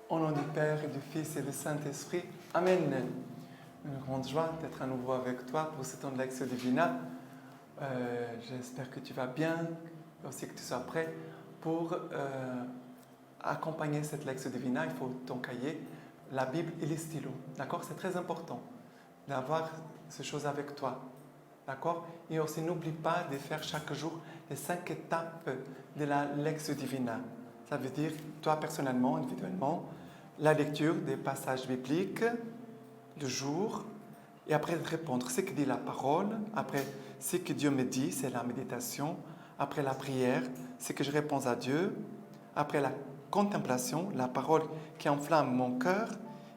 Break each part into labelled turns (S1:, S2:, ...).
S1: Au nom du Père et du Fils et du Saint-Esprit. Amen. Une grande joie d'être à nouveau avec toi pour ce temps de Lectio Divina. J'espère que tu vas bien, aussi que tu sois prêt pour accompagner cette Lectio Divina. Il faut ton cahier, la Bible et les stylos. D'accord? C'est très important d'avoir ces choses avec toi. D'accord? Et aussi, n'oublie pas de faire chaque jour les 5 étapes de la Lectio Divina. Ça veut dire, toi personnellement, individuellement, la lecture des passages bibliques du jour, et après répondre ce que dit la parole, après ce que Dieu me dit, c'est la méditation, après la prière, ce que je réponds à Dieu, après la contemplation, la parole qui enflamme mon cœur,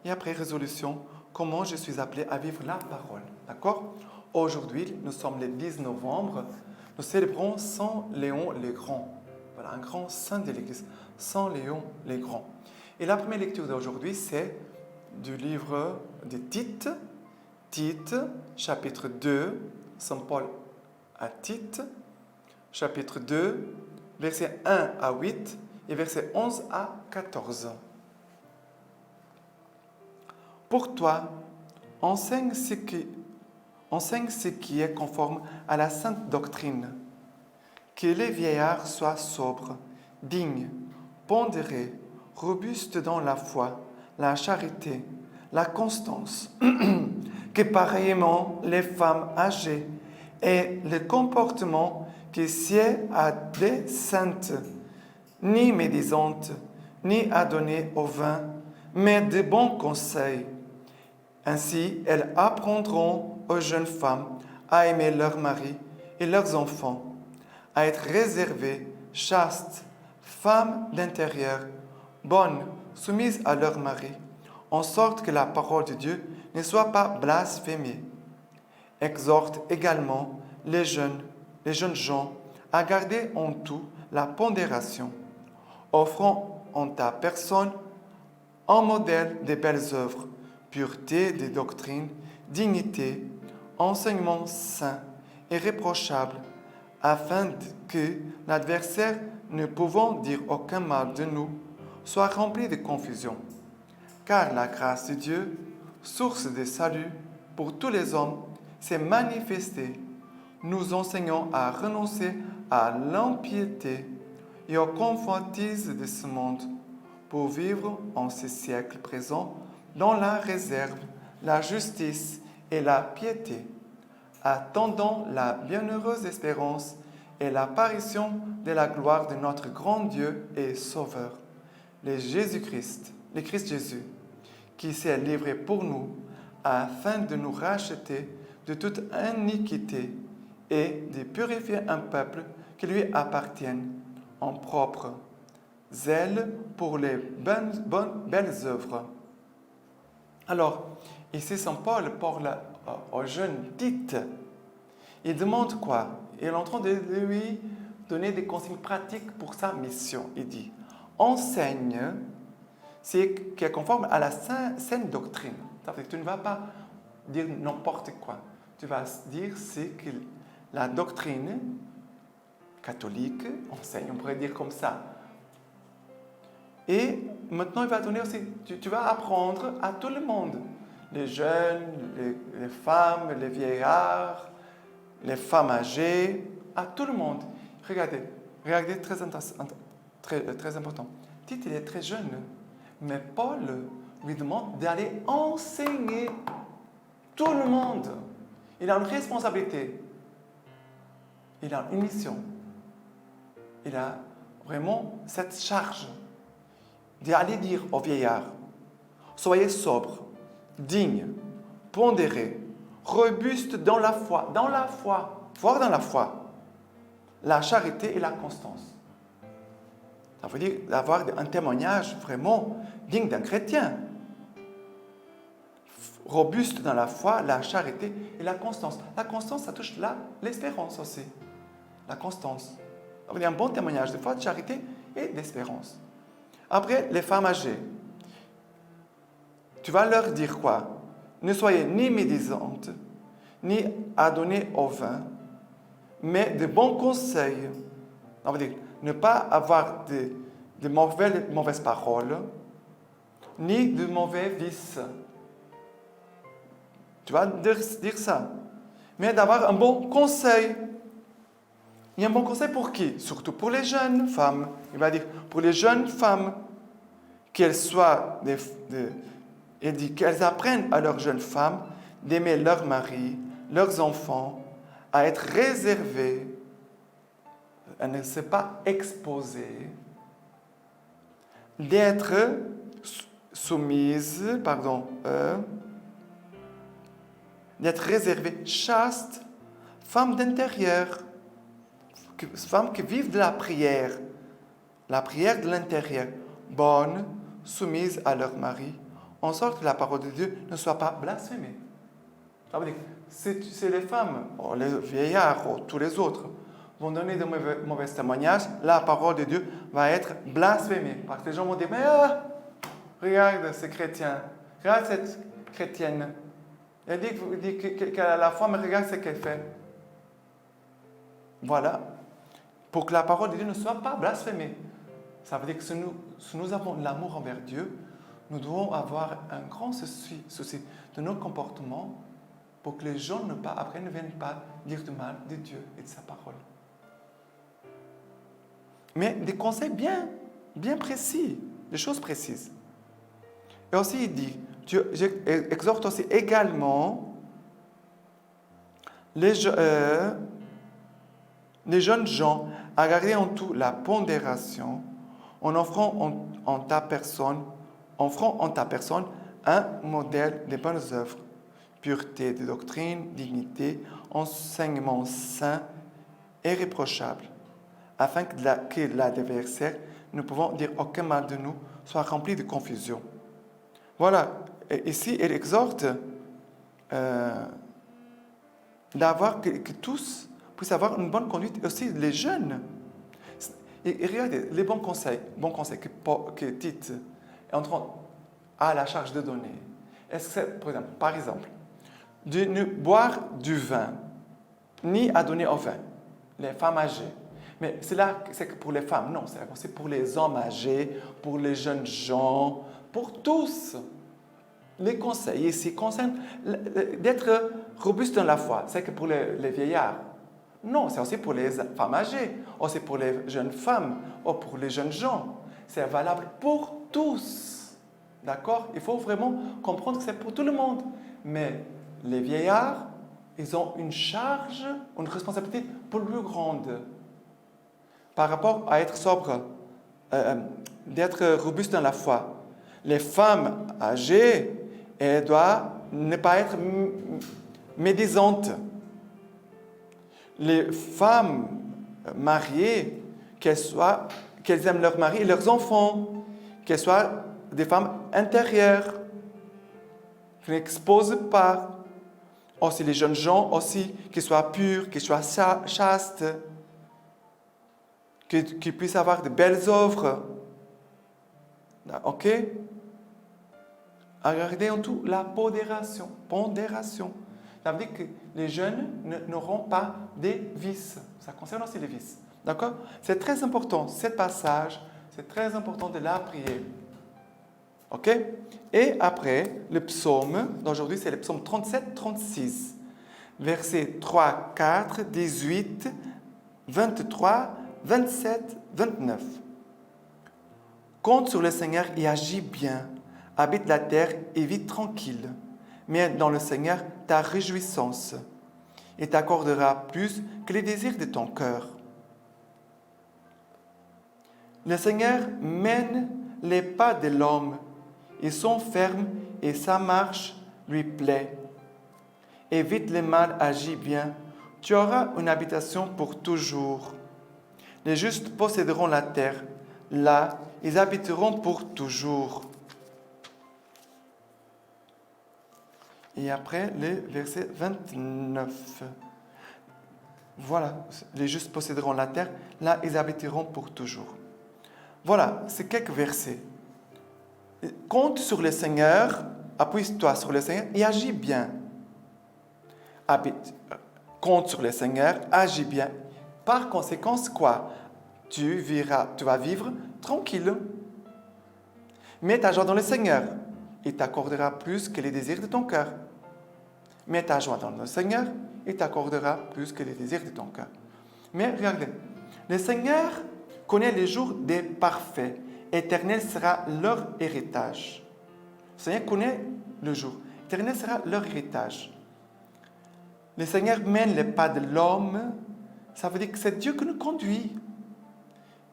S1: et après résolution, comment je suis appelé à vivre la parole. D'accord? Aujourd'hui, nous sommes le 10 novembre, nous célébrons Saint Léon le Grand. Voilà, un grand saint de l'Église, Saint Léon le Grand. Et la première lecture d'aujourd'hui, c'est du livre de Tite, Tite, chapitre 2, Saint Paul à Tite, chapitre 2, versets 1 à 8 et versets 11 à 14. Pour toi, enseigne ce qui est conforme à la sainte doctrine. Que les vieillards soient sobres, dignes, pondérés, robustes dans la foi, la charité, la constance, que pareillement les femmes âgées aient le comportement qui sied à des saintes, ni médisantes, ni adonnées au vin, mais de bons conseils. Ainsi, elles apprendront aux jeunes femmes à aimer leurs maris et leurs enfants, à être réservées, chastes, femmes d'intérieur, bonnes, soumises à leur mari, en sorte que la parole de Dieu ne soit pas blasphémée. Exhorte également les jeunes gens à garder en tout la pondération, offrant en ta personne un modèle de belles œuvres, pureté des doctrines, dignité, enseignement saint et irréprochable, afin que l'adversaire, ne pouvant dire aucun mal de nous, soit rempli de confusion. Car la grâce de Dieu, source de salut pour tous les hommes, s'est manifestée, nous enseignant à renoncer à l'impiété et aux convoitises de ce monde, pour vivre en ce siècle présent dans la réserve, la justice et la piété, attendant la bienheureuse espérance et l'apparition de la gloire de notre grand Dieu et Sauveur, le Christ Jésus, qui s'est livré pour nous afin de nous racheter de toute iniquité et de purifier un peuple qui lui appartienne en propre zèle pour les belles œuvres. Alors, ici, Saint Paul parle au jeune Tite. Il demande quoi? Il est en train de lui donner des consignes pratiques pour sa mission. Il dit, enseigne ce qui est conforme à la saine doctrine. Ça veut dire que tu ne vas pas dire n'importe quoi. Tu vas dire ce que la doctrine catholique enseigne, on pourrait dire comme ça. Et maintenant, il va donner aussi, tu vas apprendre à tout le monde, les jeunes, les femmes, les vieillards, les femmes âgées, à tout le monde. Regardez, très important. Tite, il est très jeune, mais Paul lui demande d'aller enseigner tout le monde. Il a une responsabilité, il a une mission, il a vraiment cette charge d'aller dire aux vieillards, soyez sobres, dignes, pondérés, robustes dans la foi, fort dans la foi, la charité et la constance. Ça veut dire d'avoir un témoignage vraiment digne d'un chrétien. Robuste dans la foi, la charité et la constance. La constance, ça touche l'espérance aussi. La constance. Ça veut dire un bon témoignage de foi, de charité et d'espérance. Après, les femmes âgées. Tu vas leur dire quoi? Ne soyez ni médisantes, ni adonnées au vin, mais de bons conseils. Ça veut dire ne pas avoir de mauvaises paroles, ni de mauvais vices. Tu vas dire ça. Mais d'avoir un bon conseil. Et un bon conseil pour qui? Surtout pour les jeunes femmes. Il va dire pour les jeunes femmes, qu'elles soient il dit qu'elles apprennent à leurs jeunes femmes d'aimer leur mari, leurs enfants, à être réservées, à ne se pas exposer, d'être soumises, d'être réservées, chastes, femmes d'intérieur, femmes qui vivent de la prière de l'intérieur, bonnes, soumises à leur mari, en sorte que la parole de Dieu ne soit pas blasphémée. Ça veut dire, c'est les femmes, les vieillards, tous les autres, vont donner de mauvais témoignages, la parole de Dieu va être blasphémée. Parce que les gens vont dire, mais regarde ce chrétien, regarde cette chrétienne. Elle dit qu'elle a la foi, mais regarde ce qu'elle fait. Voilà. Pour que la parole de Dieu ne soit pas blasphémée. Ça veut dire que si nous avons l'amour envers Dieu, nous devons avoir un grand souci de nos comportements pour que les gens après ne viennent pas dire du mal de Dieu et de sa parole. Mais des conseils bien précis, des choses précises. Et aussi, il dit, Dieu exhorte aussi également les jeunes gens à garder en tout la pondération en offrant en ta personne un modèle de bonnes œuvres, pureté de doctrine, dignité, enseignement saint et irréprochable, afin que l'adversaire, ne pouvant dire aucun mal de nous, soit rempli de confusion. Voilà, et ici, elle exhorte que tous puissent avoir une bonne conduite, et aussi les jeunes. Et regardez, les bons conseils que Tite est en train à la charge de donner. Est-ce que c'est, par exemple, de ne boire du vin, ni à donner au vin, les femmes âgées. Mais c'est que pour les femmes, non, c'est pour les hommes âgés, pour les jeunes gens, pour tous. Les conseils ici concernent d'être robuste dans la foi. C'est que pour les vieillards. Non, c'est aussi pour les femmes âgées, aussi pour les jeunes femmes, ou pour les jeunes gens. C'est valable pour tous. D'accord? Il faut vraiment comprendre que c'est pour tout le monde. Mais les vieillards, ils ont une charge, une responsabilité plus grande par rapport à être sobre, d'être robuste dans la foi. Les femmes âgées, elles doivent ne pas être médisantes. Les femmes mariées, qu'elles aiment leur mari et leurs enfants, qu'elles soient des femmes intérieures, qui n'exposent pas. Aussi les jeunes gens, aussi, qu'ils soient purs, qu'ils soient chastes, qu'ils puissent avoir de belles œuvres. Ok? Regardez en tout la pondération. Ça veut dire que les jeunes n'auront pas des vices. Ça concerne aussi les vices. D'accord? C'est très important, ce passage, c'est très important de la prier. Ok? Et après, le psaume d'aujourd'hui, c'est le psaume 37-36. Versets 3, 4, 18, 23, 27, 29. Compte sur le Seigneur et agis bien. Habite la terre et vis tranquille. Mets dans le Seigneur ta réjouissance. Il t'accordera plus que les désirs de ton cœur. Le Seigneur mène les pas de l'homme. Ils sont fermes et sa marche lui plaît. Évite le mal, agis bien. Tu auras une habitation pour toujours. Les justes posséderont la terre. Là, ils habiteront pour toujours. Et après, le verset 29. Voilà, les justes posséderont la terre. Là, ils habiteront pour toujours. Voilà, c'est quelques versets. Compte sur le Seigneur, appuie-toi sur le Seigneur et agis bien. Compte sur le Seigneur, agis bien. Par conséquent, quoi? Tu vas vivre tranquille. Mets ta joie dans le Seigneur. Il t'accordera plus que les désirs de ton cœur. Mets ta joie dans le Seigneur. Il t'accordera plus que les désirs de ton cœur. Mais regardez, le Seigneur connaît les jours des parfaits. Éternel sera leur héritage. Le Seigneur connaît le jour. Éternel sera leur héritage. Le Seigneur mène les pas de l'homme. Ça veut dire que c'est Dieu qui nous conduit.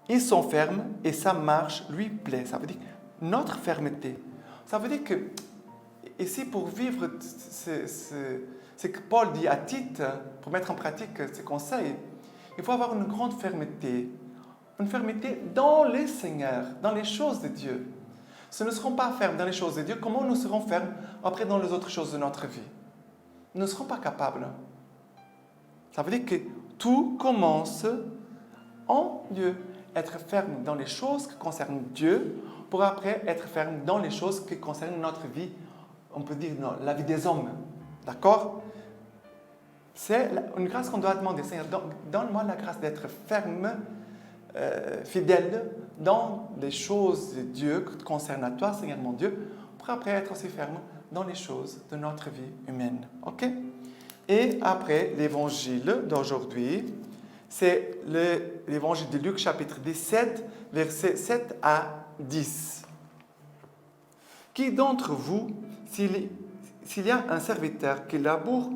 S1: Ils sont fermes et sa marche lui plaît. Ça veut dire notre fermeté. Ça veut dire que, ici, pour vivre ce que Paul dit à Tite, pour mettre en pratique ses conseils, il faut avoir une grande fermeté. Une fermeté dans le Seigneur, dans les choses de Dieu. Si nous ne serons pas fermes dans les choses de Dieu, comment nous serons fermes après dans les autres choses de notre vie? Nous ne serons pas capables. Ça veut dire que tout commence en Dieu. Être ferme dans les choses qui concernent Dieu, pour après être ferme dans les choses qui concernent notre vie, on peut dire la vie des hommes. D'accord? C'est une grâce qu'on doit demander. Seigneur, donne-moi la grâce d'être ferme, fidèle dans les choses de Dieu qui te concernent à toi, Seigneur mon Dieu, pour après être aussi ferme dans les choses de notre vie humaine. OK? Et après, l'évangile d'aujourd'hui, c'est l'évangile de Luc, chapitre 17, versets 7 à 10. Qui d'entre vous, s'il y a un serviteur qui laboure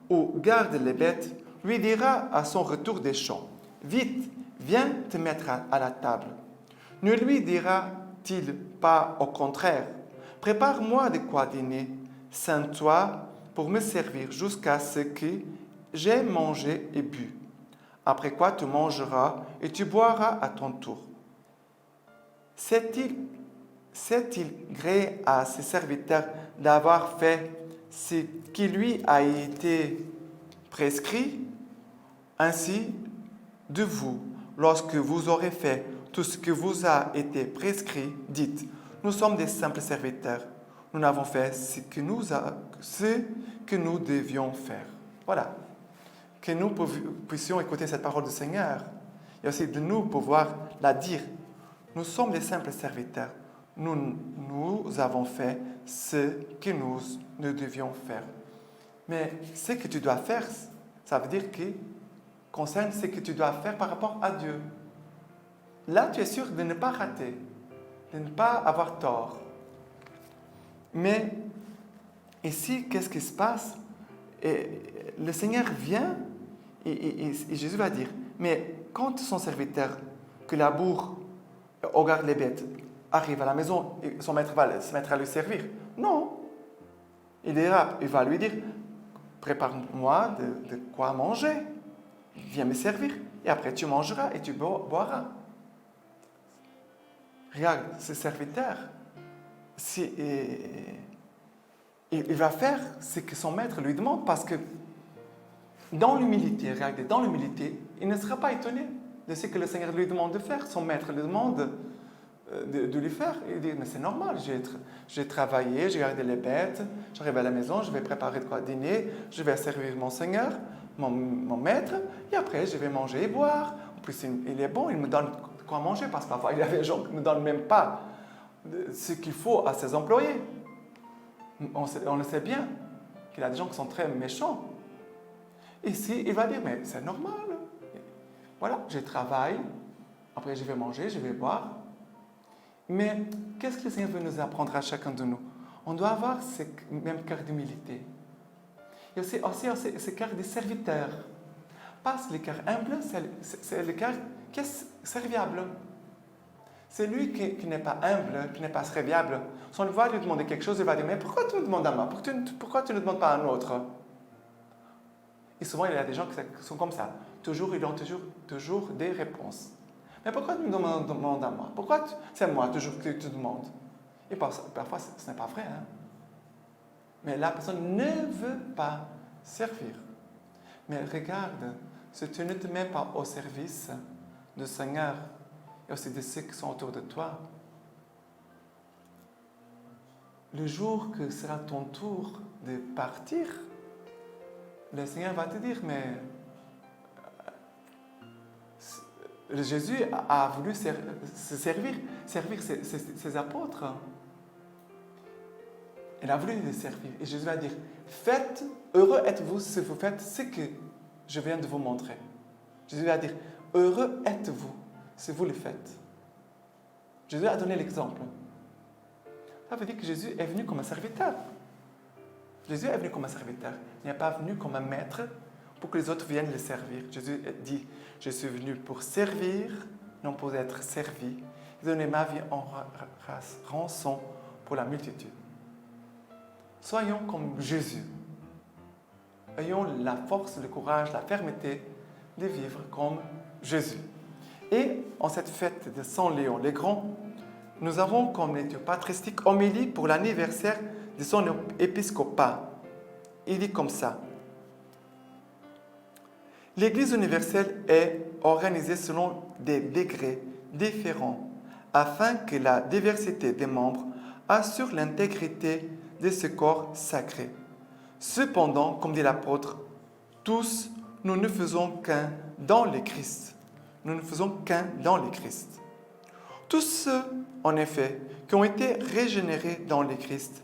S1: ou garde les bêtes, lui dira à son retour des champs, « Vite, viens te mettre à la table. » Ne lui dira-t-il pas au contraire, « Prépare-moi de quoi dîner, ceins-toi pour me servir jusqu'à ce que j'ai mangé et bu. Après quoi tu mangeras et tu boiras à ton tour. » C'est-il gré à ses serviteurs d'avoir fait ce qui lui a été prescrit? Ainsi, de vous, lorsque vous aurez fait tout ce qui vous a été prescrit, dites, nous sommes des simples serviteurs. Nous n'avons fait ce que nous devions faire. Voilà. Que nous puissions écouter cette parole du Seigneur et aussi de nous pouvoir la dire. Nous sommes des simples serviteurs. Nous avons fait ce que nous devions faire. Mais ce que tu dois faire, ça veut dire que concerne ce que tu dois faire par rapport à Dieu. Là, tu es sûr de ne pas rater, de ne pas avoir tort. Mais ici, qu'est-ce qui se passe? Et le Seigneur vient et Jésus va dire, mais quand son serviteur que laboure, regarde les bêtes, arrive à la maison, son maître va se mettre à lui servir. Non. Il va lui dire, prépare-moi de quoi manger. Viens me servir. Et après, tu mangeras et tu boiras. Regarde, ce serviteur, il va faire ce que son maître lui demande parce que dans l'humilité, regardez, dans l'humilité, il ne sera pas étonné de ce que le Seigneur lui demande de faire. Son maître lui demande de lui faire. Il dit, mais c'est normal, j'ai travaillé, j'ai gardé les bêtes, j'arrive à la maison, je vais préparer de quoi dîner, je vais servir mon Seigneur, mon maître, et après je vais manger et boire. En plus, il est bon, il me donne de quoi manger, parce que parfois il y a des gens qui ne donnent même pas ce qu'il faut à ses employés. On le sait bien, qu'il y a des gens qui sont très méchants. Ici, il va dire, mais c'est normal. Voilà, je travaille, après je vais manger, je vais boire. Mais qu'est-ce que le Seigneur veut nous apprendre à chacun de nous? On doit avoir ce même cœur d'humilité. Et aussi ce cœur de serviteur. Parce que le cœur humble, c'est le cœur qui est serviable. C'est lui qui n'est pas humble, qui n'est pas serviable. Si on va lui demander quelque chose, il va dire, mais pourquoi tu me demandes à moi? Pourquoi tu ne demandes pas à un autre? Et souvent, il y a des gens qui sont comme ça. Ils ont toujours des réponses. Mais pourquoi tu me demandes à moi? Pourquoi c'est moi toujours que tu demandes? Et parfois, ce n'est pas vrai. Hein? Mais la personne ne veut pas servir. Mais regarde, si tu ne te mets pas au service du Seigneur et aussi de ceux qui sont autour de toi, le jour que sera ton tour de partir, le Seigneur va te dire, mais Jésus a voulu servir ses apôtres. il a voulu les servir. Et Jésus va dire, faites, heureux êtes-vous si vous faites ce que je viens de vous montrer. Jésus va dire, heureux êtes-vous si vous le faites. Jésus a donné l'exemple. Ça veut dire que Jésus est venu comme un serviteur. Jésus est venu comme un serviteur. Il n'est pas venu comme un maître pour que les autres viennent le servir. Jésus dit, je suis venu pour servir, non pour être servi, et donner ma vie en rançon pour la multitude. Soyons comme Jésus. Ayons la force, le courage, la fermeté de vivre comme Jésus. Et en cette fête de Saint Léon le Grand, nous avons comme lecture patristique homélie pour l'anniversaire de son épiscopat. Il dit comme ça. L'Église universelle est organisée selon des degrés différents afin que la diversité des membres assure l'intégrité de ce corps sacré. Cependant, comme dit l'apôtre, tous, nous ne faisons qu'un dans le Christ. Nous ne faisons qu'un dans le Christ. Tous ceux, en effet, qui ont été régénérés dans le Christ,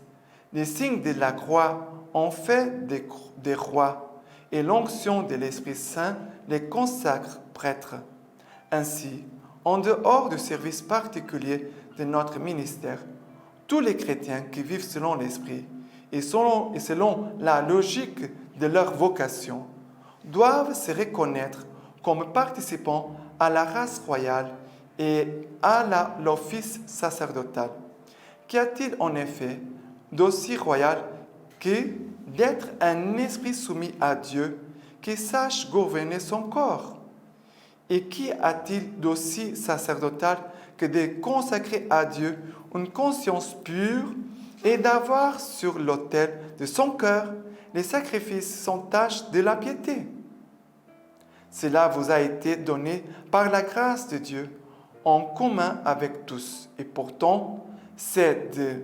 S1: les signes de la croix ont fait des rois, et l'onction de l'Esprit Saint les consacre prêtres. Ainsi, en dehors du service particulier de notre ministère, tous les chrétiens qui vivent selon l'Esprit et selon la logique de leur vocation doivent se reconnaître comme participants à la race royale et à l'office sacerdotal. Qu'y a-t-il en effet d'aussi royal que d'être un esprit soumis à Dieu qui sache gouverner son corps? Et qu'y a-t-il d'aussi sacerdotal que de consacrer à Dieu une conscience pure et d'avoir sur l'autel de son cœur les sacrifices sans tache de la piété? Cela vous a été donné par la grâce de Dieu en commun avec tous. Et pourtant, c'est de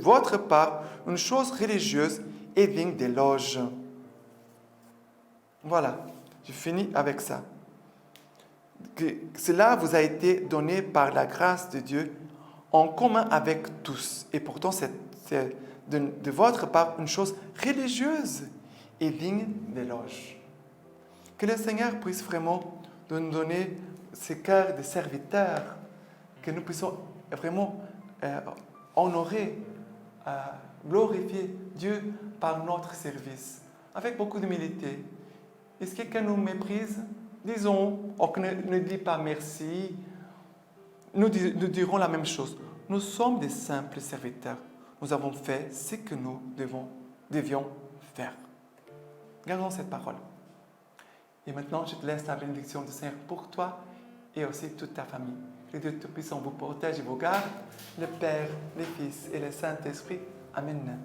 S1: votre part une chose religieuse et digne d'éloge. Voilà, je finis avec ça. Que cela vous a été donné par la grâce de Dieu en commun avec tous. Et pourtant, c'est de votre part une chose religieuse et digne d'éloge. Que le Seigneur puisse vraiment nous donner ce cœur de serviteurs, que nous puissions vraiment honorer, glorifier Dieu par notre service, avec beaucoup d'humilité. Et si quelqu'un nous méprise, disons, ou ne dit pas merci, nous dirons la même chose. Nous sommes des simples serviteurs. Nous avons fait ce que nous devions faire. Gardons cette parole. Et maintenant, je te laisse la bénédiction du Seigneur pour toi et aussi toute ta famille. Que Dieu Tout-Puissant vous protège et vous garde, le Père, le Fils et le Saint-Esprit. Amen.